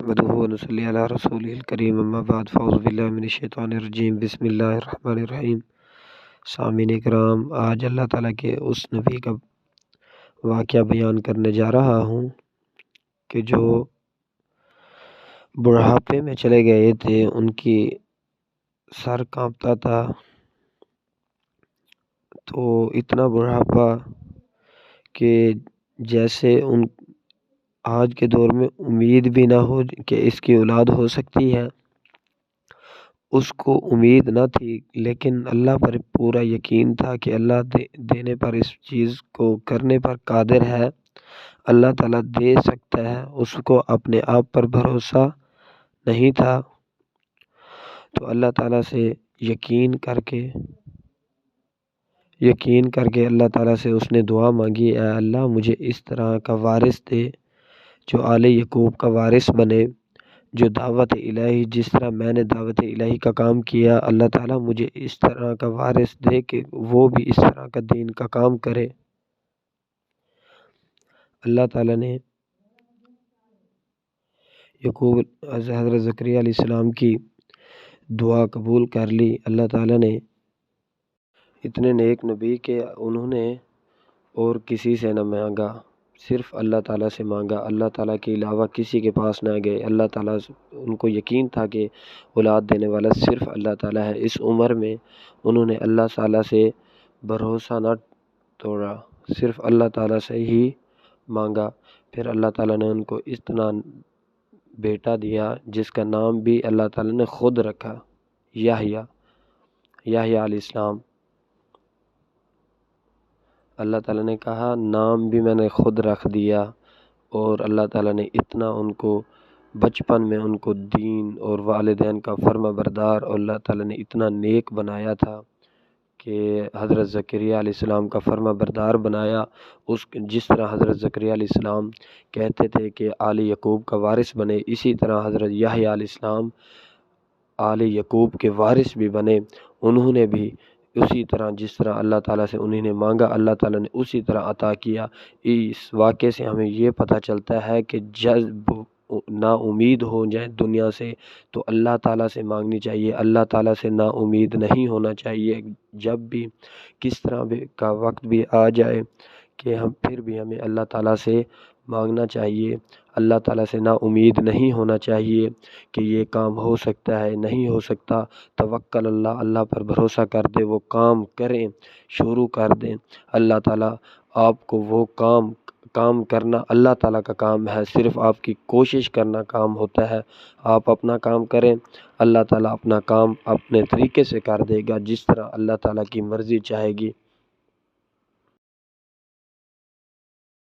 نحمده ونصلي علی رسوله الکریم اما بعد فاعوذ باللہ من الشیطان الرجیم بسم اللہ الرحمن الرحیم۔ سامعین کرام، آج اللہ تعالیٰ کے اس نبی کا واقعہ بیان کرنے جا رہا ہوں کہ جو بڑھاپے میں چلے گئے تھے، ان کی سر کانپتا تھا، تو اتنا بڑھاپا کہ جیسے ان آج کے دور میں امید بھی نہ ہو کہ اس کی اولاد ہو سکتی ہے، اس کو امید نہ تھی، لیکن اللہ پر پورا یقین تھا کہ اللہ دینے پر، اس چیز کو کرنے پر قادر ہے، اللہ تعالیٰ دے سکتا ہے۔ اس کو اپنے آپ پر بھروسہ نہیں تھا، تو اللہ تعالیٰ سے یقین کر کے اللہ تعالیٰ سے اس نے دعا مانگی، اے اللہ مجھے اس طرح کا وارث دے جو آل یعقوب کا وارث بنے، جو دعوت الہی، جس طرح میں نے دعوت الہی کا کام کیا، اللہ تعالیٰ مجھے اس طرح کا وارث دے کہ وہ بھی اس طرح کا دین کا کام کرے۔ اللہ تعالیٰ نے حضرت زکریا علیہ السلام کی دعا قبول کر لی۔ اللہ تعالیٰ نے اتنے نیک نبی کہ انہوں نے اور کسی سے نہ مانگا، صرف اللہ تعالیٰ سے مانگا، اللہ تعالیٰ کے علاوہ کسی کے پاس نہ گئے۔ اللہ تعالیٰ، ان کو یقین تھا کہ اولاد دینے والا صرف اللہ تعالیٰ ہے۔ اس عمر میں انہوں نے اللہ تعالیٰ سے بھروسہ نہ توڑا، صرف اللہ تعالیٰ سے ہی مانگا۔ پھر اللہ تعالیٰ نے ان کو اتنا بیٹا دیا جس کا نام بھی اللہ تعالیٰ نے خود رکھا، یحییٰ علیہ السلام۔ اللہ تعالیٰ نے کہا نام بھی میں نے خود رکھ دیا، اور اللہ تعالیٰ نے اتنا ان کو بچپن میں ان کو دین اور والدین کا فرما بردار، اور اللہ تعالیٰ نے اتنا نیک بنایا تھا کہ حضرت زکریا علیہ السلام کا فرما بردار بنایا۔ جس طرح حضرت زکریا علیہ السلام کہتے تھے کہ آل یعقوب کا وارث بنے، اسی طرح حضرت یحییٰ علیہ السلام آل یعقوب کے وارث بھی بنے۔ انہوں نے بھی اسی طرح، جس طرح اللہ تعالیٰ سے انہوں نے مانگا، اللہ تعالیٰ نے اسی طرح عطا کیا۔ اس واقعے سے ہمیں یہ پتہ چلتا ہے کہ جب نا امید ہو جائے دنیا سے تو اللہ تعالیٰ سے مانگنی چاہیے، اللہ تعالیٰ سے نا امید نہیں ہونا چاہیے۔ جب بھی کس طرح کا وقت بھی آ جائے کہ پھر بھی ہمیں اللہ تعالیٰ سے مانگنا چاہیے، اللہ تعالیٰ سے نا امید نہیں ہونا چاہیے کہ یہ کام ہو سکتا ہے، نہیں ہو سکتا۔ توکل اللہ پر بھروسہ کر دے، وہ کام کریں، شروع کر دیں۔ اللہ تعالیٰ آپ کو وہ کام کرنا اللہ تعالیٰ کا کام ہے، صرف آپ کی کوشش کرنا کام ہوتا ہے۔ آپ اپنا کام کریں، اللہ تعالیٰ اپنا کام اپنے طریقے سے کر دے گا، جس طرح اللہ تعالیٰ کی مرضی چاہے گی۔